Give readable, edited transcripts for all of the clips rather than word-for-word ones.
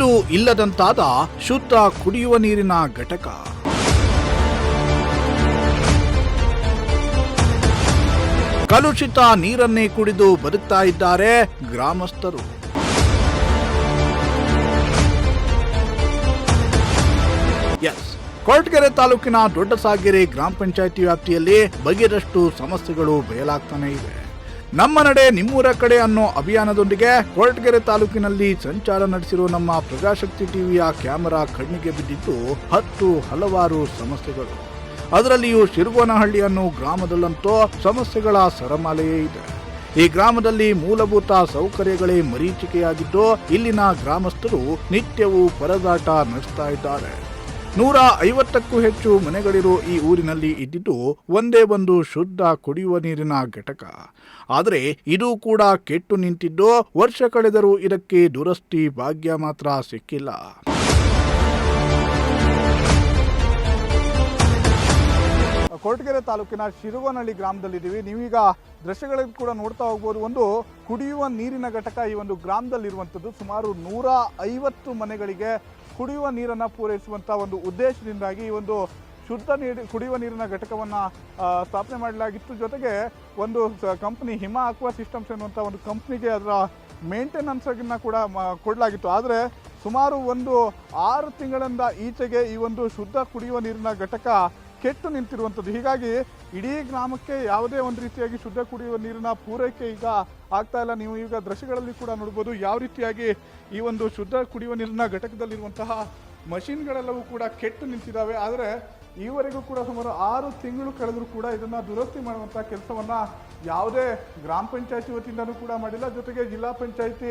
ಇದ್ದು ಇಲ್ಲದಂತಾದ ಶುದ್ಧ ಕುಡಿಯುವ ನೀರಿನ ಘಟಕ. ಕಲುಷಿತ ನೀರನ್ನೇ ಕುಡಿದು ಬದುಕ್ತಾ ಇದ್ದಾರೆ ಗ್ರಾಮಸ್ಥರು. ಕೊರಟಗೆರೆ ತಾಲೂಕಿನ ದೊಡ್ಡಸಾಗೆರೆ ಗ್ರಾಮ ಪಂಚಾಯಿತಿ ವ್ಯಾಪ್ತಿಯಲ್ಲಿ ಬಗೆದಷ್ಟು ಸಮಸ್ಯೆಗಳು ಬಯಲಾಗ್ತಾನೆ ಇವೆ. ನಮ್ಮ ನಡೆ ನಿಮ್ಮೂರ ಕಡೆ ಅನ್ನೋ ಅಭಿಯಾನದೊಂದಿಗೆ ಕೊರಟಗೆರೆ ತಾಲೂಕಿನಲ್ಲಿ ಸಂಚಾರ ನಡೆಸಿರುವ ನಮ್ಮ ಪ್ರಜಾಶಕ್ತಿ ಟಿವಿಯ ಕ್ಯಾಮೆರಾ ಕಣ್ಣಿಗೆ ಬಿದ್ದಿದ್ದು ಹಲವಾರು ಸಮಸ್ಯೆಗಳು. ಅದರಲ್ಲಿಯೂ ಶಿರಗೋನಹಳ್ಳಿ ಅನ್ನೋ ಗ್ರಾಮದಲ್ಲಂತೂ ಸಮಸ್ಯೆಗಳ ಸರಮಾಲೆಯೇ ಇದೆ. ಈ ಗ್ರಾಮದಲ್ಲಿ ಮೂಲಭೂತ ಸೌಕರ್ಯಗಳೇ ಮರೀಚಿಕೆಯಾಗಿದ್ದು ಇಲ್ಲಿನ ಗ್ರಾಮಸ್ಥರು ನಿತ್ಯವೂ ಪರದಾಟ ನಡೆಸ್ತಾ ಇದ್ದಾರೆ. 150ಕ್ಕೂ ಹೆಚ್ಚು ಮನೆಗಳಿರೋ ಈ ಊರಿನಲ್ಲಿ ಇದ್ದಿದ್ದು ಒಂದೇ ಒಂದು ಶುದ್ಧ ಕುಡಿಯುವ ನೀರಿನ ಘಟಕ. ಆದರೆ ಇದು ಕೂಡ ಕೆಟ್ಟು ನಿಂತಿದ್ದು ವರ್ಷ ಕಳೆದರೂ ಇದಕ್ಕೆ ದುರಸ್ತಿ ಭಾಗ್ಯ ಮಾತ್ರ ಸಿಕ್ಕಿಲ್ಲ. ಕೊರಟಗೆರೆ ತಾಲೂಕಿನ ಶಿರಗೋನಹಳ್ಳಿ ಗ್ರಾಮದಲ್ಲಿದ್ದೀವಿ. ನೀವೀಗ ದೃಶ್ಯಗಳಲ್ಲಿ ಕೂಡ ನೋಡ್ತಾ ಹೋಗ್ಬೋದು. ಒಂದು ಕುಡಿಯುವ ನೀರಿನ ಘಟಕ ಈ ಒಂದು ಗ್ರಾಮದಲ್ಲಿರುವಂಥದ್ದು. ಸುಮಾರು 150 ಮನೆಗಳಿಗೆ ಕುಡಿಯುವ ನೀರನ್ನು ಪೂರೈಸುವಂಥ ಒಂದು ಉದ್ದೇಶದಿಂದಾಗಿ ಈ ಒಂದು ಶುದ್ಧ ಕುಡಿಯುವ ನೀರಿನ ಘಟಕವನ್ನು ಸ್ಥಾಪನೆ ಮಾಡಲಾಗಿತ್ತು. ಜೊತೆಗೆ ಒಂದು ಕಂಪ್ನಿ ಹಿಮಾ ಅಕ್ವಾ ಸಿಸ್ಟಮ್ಸ್ ಎನ್ನುವಂಥ ಒಂದು ಕಂಪ್ನಿಗೆ ಅದರ ಮೇಂಟೆನೆನ್ಸನ್ನು ಕೂಡ ಕೊಡಲಾಗಿತ್ತು. ಆದರೆ ಸುಮಾರು ಒಂದು 6 ತಿಂಗಳಿಂದ ಈಚೆಗೆ ಈ ಒಂದು ಶುದ್ಧ ಕುಡಿಯುವ ನೀರಿನ ಘಟಕ ಕೆಟ್ಟು ನಿಂತಿರುವಂಥದ್ದು. ಹೀಗಾಗಿ ಇಡೀ ಗ್ರಾಮಕ್ಕೆ ಯಾವುದೇ ಒಂದು ರೀತಿಯಾಗಿ ಶುದ್ಧ ಕುಡಿಯುವ ನೀರಿನ ಪೂರೈಕೆ ಈಗ ಆಗ್ತಾ ಇಲ್ಲ. ನೀವು ಈಗ ದೃಶ್ಯಗಳಲ್ಲಿ ಕೂಡ ನೋಡ್ಬೋದು ಯಾವ ರೀತಿಯಾಗಿ ಈ ಒಂದು ಶುದ್ಧ ಕುಡಿಯುವ ನೀರಿನ ಘಟಕದಲ್ಲಿರುವಂತಹ ಮಷಿನ್ಗಳೆಲ್ಲವೂ ಕೂಡ ಕೆಟ್ಟು ನಿಂತಿದ್ದಾವೆ. ಆದರೆ ಈವರೆಗೂ ಕೂಡ ಸುಮಾರು 6 ತಿಂಗಳು ಕಳೆದರೂ ಕೂಡ ಇದನ್ನು ದುರಸ್ತಿ ಮಾಡುವಂಥ ಕೆಲಸವನ್ನು ಯಾವುದೇ ಗ್ರಾಮ ಪಂಚಾಯತಿ ವತಿಯಿಂದಲೂ ಕೂಡ ಮಾಡಿಲ್ಲ. ಜೊತೆಗೆ ಜಿಲ್ಲಾ ಪಂಚಾಯತಿ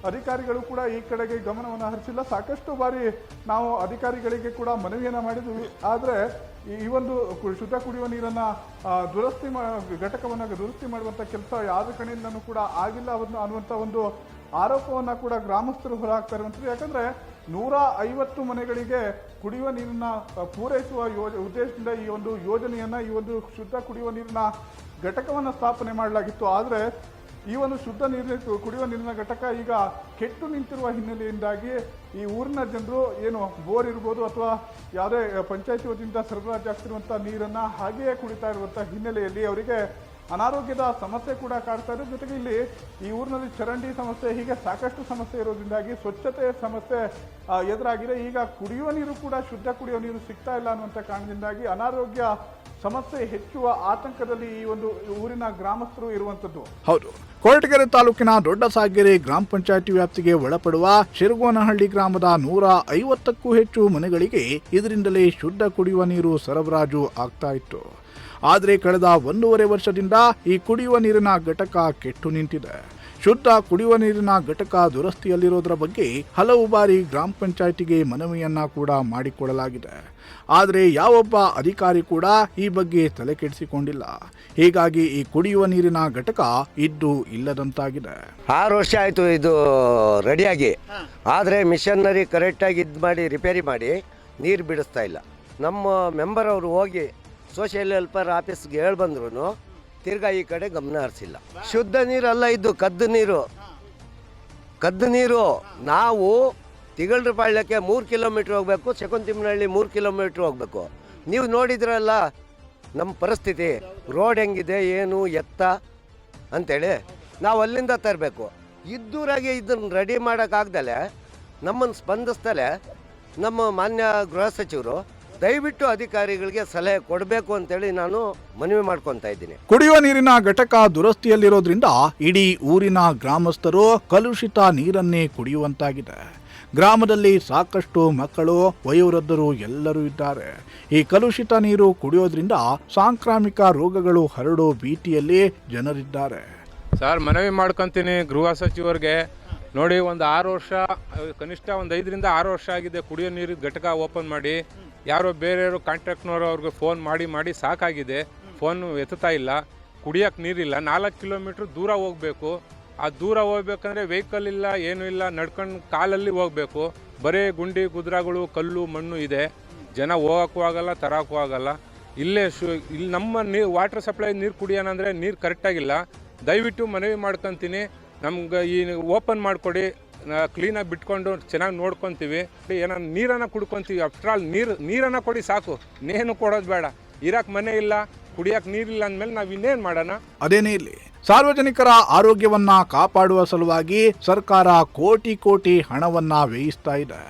ಅಧಿಕಾರಿಗಳು ಕೂಡ ಈ ಕಡೆಗೆ ಗಮನವನ್ನು ಹರಿಸಿಲ್ಲ. ಸಾಕಷ್ಟು ಬಾರಿ ನಾವು ಅಧಿಕಾರಿಗಳಿಗೆ ಕೂಡ ಮನವಿಯನ್ನು ಮಾಡಿದ್ವಿ. ಆದರೆ ಈ ಒಂದು ಶುದ್ಧ ಕುಡಿಯುವ ನೀರನ್ನು ಘಟಕವನ್ನು ದುರಸ್ತಿ ಮಾಡುವಂಥ ಕೆಲಸ ಯಾವುದೇ ಕಡೆಯಿಂದಲೂ ಕೂಡ ಆಗಿಲ್ಲ ಅನ್ನುವಂಥ ಒಂದು ಆರೋಪವನ್ನು ಕೂಡ ಗ್ರಾಮಸ್ಥರು ಹೊರಹಾಕ್ತಾ ಇರುವಂಥದ್ದು. ಯಾಕಂದರೆ 150 ಮನೆಗಳಿಗೆ ಕುಡಿಯುವ ನೀರನ್ನು ಪೂರೈಸುವ ಉದ್ದೇಶದಿಂದ ಈ ಒಂದು ಯೋಜನೆಯನ್ನು ಈ ಒಂದು ಶುದ್ಧ ಕುಡಿಯುವ ನೀರಿನ ಘಟಕವನ್ನು ಸ್ಥಾಪನೆ ಮಾಡಲಾಗಿತ್ತು. ಆದರೆ ಈ ಒಂದು ಶುದ್ಧ ಕುಡಿಯುವ ನೀರಿನ ಘಟಕ ಈಗ ಕೆಟ್ಟು ನಿಂತಿರುವ ಹಿನ್ನೆಲೆಯಿಂದಾಗಿ ಈ ಊರಿನ ಜನರು ಏನು ಬೋರ್ ಇರ್ಬೋದು ಅಥವಾ ಯಾವುದೇ ಪಂಚಾಯತಿ ವತಿಯಿಂದ ಸರಬರಾಜಾಗ್ತಿರುವಂಥ ನೀರನ್ನು ಹಾಗೆಯೇ ಕುಡಿತಾ ಇರುವಂಥ ಹಿನ್ನೆಲೆಯಲ್ಲಿ ಅವರಿಗೆ ಅನಾರೋಗ್ಯದ ಸಮಸ್ಯೆ ಕೂಡ ಕಾಡ್ತಾ ಇದೆ. ಜೊತೆಗೆ ಇಲ್ಲಿ ಈ ಊರಿನಲ್ಲಿ ಚರಂಡಿ ಸಮಸ್ಯೆ ಹೀಗೆ ಸಾಕಷ್ಟು ಸಮಸ್ಯೆ ಇರೋದ್ರಿಂದಾಗಿ ಸ್ವಚ್ಛತೆಯ ಸಮಸ್ಯೆ ಎದುರಾಗಿದೆ. ಈಗ ಕುಡಿಯುವ ನೀರು ಕೂಡ ಶುದ್ಧ ಕುಡಿಯುವ ನೀರು ಸಿಗ್ತಾ ಇಲ್ಲ ಅನ್ನುವಂಥ ಕಾರಣದಿಂದಾಗಿ ಅನಾರೋಗ್ಯ ಸಮಸ್ಯೆ ಹೆಚ್ಚುವ ಆತಂಕದಲ್ಲಿ ಈ ಒಂದು ಊರಿನ ಗ್ರಾಮಸ್ಥರು ಇರುವಂಥದ್ದು. ಹೌದು, ಕೊರಟಗೆರೆ ತಾಲೂಕಿನ ದೊಡ್ಡಸಾಗೆರೆ ಗ್ರಾಮ ಪಂಚಾಯತಿ ವ್ಯಾಪ್ತಿಗೆ ಒಳಪಡುವ ಶಿರಗೋನಹಳ್ಳಿ ಗ್ರಾಮದ 150ಕ್ಕೂ ಹೆಚ್ಚು ಮನೆಗಳಿಗೆ ಇದರಿಂದಲೇ ಶುದ್ಧ ಕುಡಿಯುವ ನೀರು ಸರಬರಾಜು ಆಗ್ತಾ ಇತ್ತು. ಆದರೆ ಕಳೆದ 1.5 ವರ್ಷದಿಂದ ಈ ಕುಡಿಯುವ ನೀರಿನ ಘಟಕ ಕೆಟ್ಟು ನಿಂತಿದೆ. ಶುದ್ಧ ಕುಡಿಯುವ ನೀರಿನ ಘಟಕ ದುರಸ್ತಿಯಲ್ಲಿರೋದರ ಬಗ್ಗೆ ಹಲವು ಬಾರಿ ಗ್ರಾಮ ಪಂಚಾಯತಿಗೆ ಮನವಿಯನ್ನ ಕೂಡ ಮಾಡಿಕೊಳ್ಳಲಾಗಿದೆ. ಆದರೆ ಯಾವೊಬ್ಬ ಅಧಿಕಾರಿ ಕೂಡ ಈ ಬಗ್ಗೆ ತಲೆ ಕೆಡಿಸಿಕೊಂಡಿಲ್ಲ. ಹೀಗಾಗಿ ಈ ಕುಡಿಯುವ ನೀರಿನ ಘಟಕ ಇದ್ದು ಇಲ್ಲದಂತಾಗಿದೆ. 6 ವರ್ಷ ಆಯಿತು ಇದು ರೆಡಿಯಾಗಿ, ಆದರೆ ಮಿಷನರಿ ಕರೆಕ್ಟಾಗಿ ಮಾಡಿ ರಿಪೇರಿ ಮಾಡಿ ನೀರು ಬಿಡಿಸ್ತಾ ಇಲ್ಲ. ನಮ್ಮ ಮೆಂಬರ್ ಅವರು ಹೋಗಿ ಸೋಷಿಯಲ್ ವೆಲ್ಫೇರ್ ಆಫೀಸ್ಗೆ ಹೇಳಿ ಬಂದ್ರು ತಿರ್ಗಾ ಈ ಕಡೆ ಗಮನ ಹರಿಸಿಲ್ಲ. ಶುದ್ಧ ನೀರಲ್ಲ, ಇದು ಕದ್ದು ನೀರು. ನಾವು ತಿಗಳರಪಾಳ್ಯಕ್ಕೆ 3 ಕಿಲೋಮೀಟ್ರ್ ಹೋಗಬೇಕು, ಶಕುಂತಿಮ್ಮನಹಳ್ಳಿ 3 ಕಿಲೋಮೀಟ್ರ್ ಹೋಗಬೇಕು. ನೀವು ನೋಡಿದ್ರಲ್ಲ ನಮ್ಮ ಪರಿಸ್ಥಿತಿ, ರೋಡ್ ಹೆಂಗಿದೆ ಏನು ಎತ್ತ ಅಂಥೇಳಿ ನಾವು ಅಲ್ಲಿಂದ ತರಬೇಕು. ಇದ್ದೂರಾಗೆ ಇದನ್ನು ರೆಡಿ ಮಾಡೋಕ್ಕಾಗ್ದಲೆ ನಮ್ಮನ್ನು ಸ್ಪಂದಿಸ್ತಲೇ ನಮ್ಮ ಮಾನ್ಯ ಗೃಹ ಸಚಿವರು ದಯವಿಟ್ಟು ಅಧಿಕಾರಿಗಳಿಗೆ ಸಲಹೆ ಕೊಡಬೇಕು ಅಂತೇಳಿ ನಾನು ಮನವಿ ಮಾಡ್ಕೊತಾ ಇದ್ದೀನಿ. ಕುಡಿಯುವ ನೀರಿನ ಘಟಕ ದುರಸ್ತಿಯಲ್ಲಿರೋದ್ರಿಂದ ಇಡೀ ಊರಿನ ಗ್ರಾಮಸ್ಥರು ಕಲುಷಿತ ನೀರನ್ನೇ ಕುಡಿಯುವಂತಾಗಿದೆ. ಗ್ರಾಮದಲ್ಲಿ ಸಾಕಷ್ಟು ಮಕ್ಕಳು, ವಯೋವೃದ್ಧರು ಎಲ್ಲರೂ ಇದ್ದಾರೆ. ಈ ಕಲುಷಿತ ನೀರು ಕುಡಿಯೋದ್ರಿಂದ ಸಾಂಕ್ರಾಮಿಕ ರೋಗಗಳು ಹರಡೋ ಭೀತಿಯಲ್ಲಿ ಜನರಿದ್ದಾರೆ. ಸರ್, ಮನವಿ ಮಾಡ್ಕೊತೀನಿ ಗೃಹ ಸಚಿವರಿಗೆ. ನೋಡಿ, ಒಂದು 6 ವರ್ಷ, ಕನಿಷ್ಠ ಒಂದು 5 ರಿಂದ 6 ವರ್ಷ ಆಗಿದೆ ಕುಡಿಯೋ ನೀರಿನ ಘಟಕ ಓಪನ್ ಮಾಡಿ. ಯಾರೋ ಬೇರೆಯವರು ಕಾಂಟ್ರಾಕ್ಟ್ನವರು ಅವ್ರಿಗೆ ಫೋನ್ ಮಾಡಿ ಸಾಕಾಗಿದೆ. ಫೋನು ಎತ್ತುತ್ತಾ ಇಲ್ಲ. ಕುಡಿಯೋಕ್ಕೆ ನೀರಿಲ್ಲ. 4 ಕಿಲೋಮೀಟ್ರ್ ದೂರ ಹೋಗಬೇಕು. ಆ ದೂರ ಹೋಗ್ಬೇಕಂದ್ರೆ ವೆಹಿಕಲ್ ಇಲ್ಲ, ಏನೂ ಇಲ್ಲ, ನಡ್ಕೊಂಡು ಕಾಲಲ್ಲಿ ಹೋಗಬೇಕು. ಬರೀ ಗುಂಡಿ ಗುದ್ರಾಗಳು, ಕಲ್ಲು ಮಣ್ಣು ಇದೆ. ಜನ ಹೋಗೋಕ್ಕೂ ಆಗಲ್ಲ, ತರೋಕ್ಕೂ ಆಗಲ್ಲ. ಇಲ್ಲಿ ನಮ್ಮ ವಾಟರ್ ಸಪ್ಲೈ ನೀರು ಕುಡಿಯೋಣಂದರೆ ನೀರು ಕರೆಕ್ಟಾಗಿಲ್ಲ. ದಯವಿಟ್ಟು ಮನವಿ ಮಾಡ್ಕೊತೀನಿ, ನಮ್ಗೆ ಈ ಓಪನ್ ಮಾಡಿಕೊಡಿ. ಕ್ಲೀನಾಗಿ ಬಿಟ್ಕೊಂಡು ಚೆನ್ನಾಗಿ ನೋಡ್ಕೊತೀವಿ. ಏನೋ ನೀರನ್ನು ಕುಡ್ಕೊತೀವಿ. ಆಫ್ಟರ್ ಆಲ್ ನೀರನ್ನು ಕೊಡಿ ಸಾಕು, ಇನ್ನೇನು ಕೊಡೋದು ಬೇಡ. ಇರಕ್ಕೆ ಮನೆ ಇಲ್ಲ, ಕುಡಿಯೋಕೆ ನೀರಿಲ್ಲ ಅಂದಮೇಲೆ ನಾವು ಇನ್ನೇನು ಮಾಡೋಣ? ಅದೇನೇ ಇರಲಿ, ಸಾರ್ವಜನಿಕರ ಆರೋಗ್ಯವನ್ನ ಕಾಪಾಡುವ ಸಲುವಾಗಿ ಸರ್ಕಾರ ಕೋಟಿ ಕೋಟಿ ಹಣವನ್ನ ವ್ಯಯಿಸ್ತಾ ಇದೆ.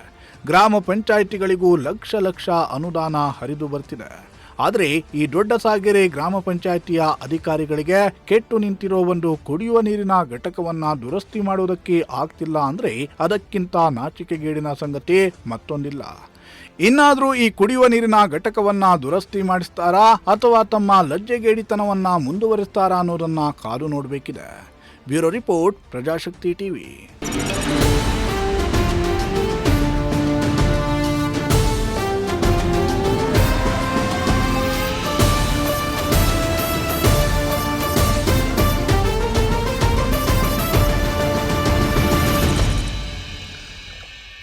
ಗ್ರಾಮ ಪಂಚಾಯಿತಿಗಳಿಗೂ ಲಕ್ಷ ಲಕ್ಷ ಅನುದಾನ ಹರಿದು ಬರ್ತಿದೆ. ಆದರೆ ಈ ದೊಡ್ಡ ಸಾಗೆರೆ ಗ್ರಾಮ ಪಂಚಾಯಿತಿಯ ಅಧಿಕಾರಿಗಳಿಗೆ ಕೆಟ್ಟು ನಿಂತಿರೋ ಒಂದು ಕುಡಿಯುವ ನೀರಿನ ಘಟಕವನ್ನ ದುರಸ್ತಿ ಮಾಡೋದಕ್ಕೆ ಆಗ್ತಿಲ್ಲ ಅಂದ್ರೆ ಅದಕ್ಕಿಂತ ನಾಚಿಕೆಗೇಡಿನ ಸಂಗತಿ ಮತ್ತೊಂದಿಲ್ಲ. ಇನ್ನಾದರೂ ಈ ಕುಡಿಯುವ ನೀರಿನ ಘಟಕವನ್ನ ದುರಸ್ತಿ ಮಾಡಿಸ್ತಾರಾ ಅಥವಾ ತಮ್ಮ ಲಜ್ಜೆಗೇಡಿತನವನ್ನ ಮುಂದುವರಿಸ್ತಾರಾ ಅನ್ನೋದನ್ನ ಕಾದು ನೋಡಬೇಕಿದೆ. Bureau report, Prajashakti TV.